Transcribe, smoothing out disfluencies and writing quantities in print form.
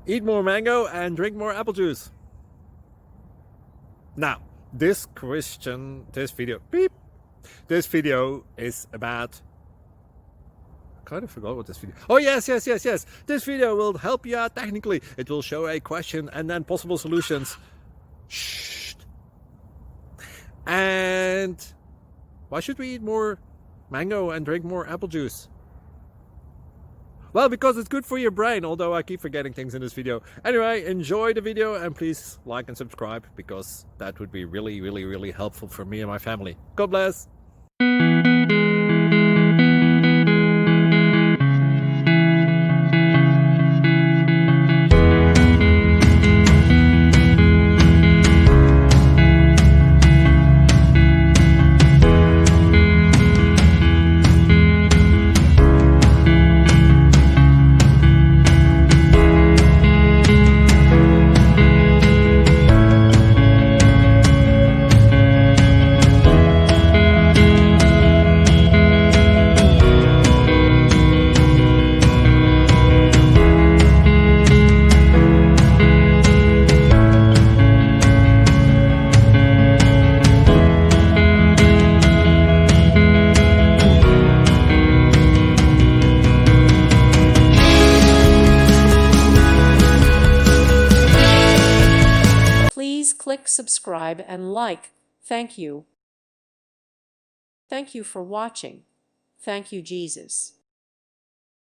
Eat more mango and drink more apple juice. Now, this video is about, I kind of forgot what this video. Oh, yes. This video will help you out technically. It will show a question and then possible solutions. Shh. And why should we eat more mango and drink more apple juice? Well, because it's good for your brain, although I keep forgetting things in this video. Anyway, enjoy the video and please like and subscribe, because that would be really helpful for me and my family. God bless! Please click subscribe and like. Thank you. Thank you for watching. Thank you, Jesus.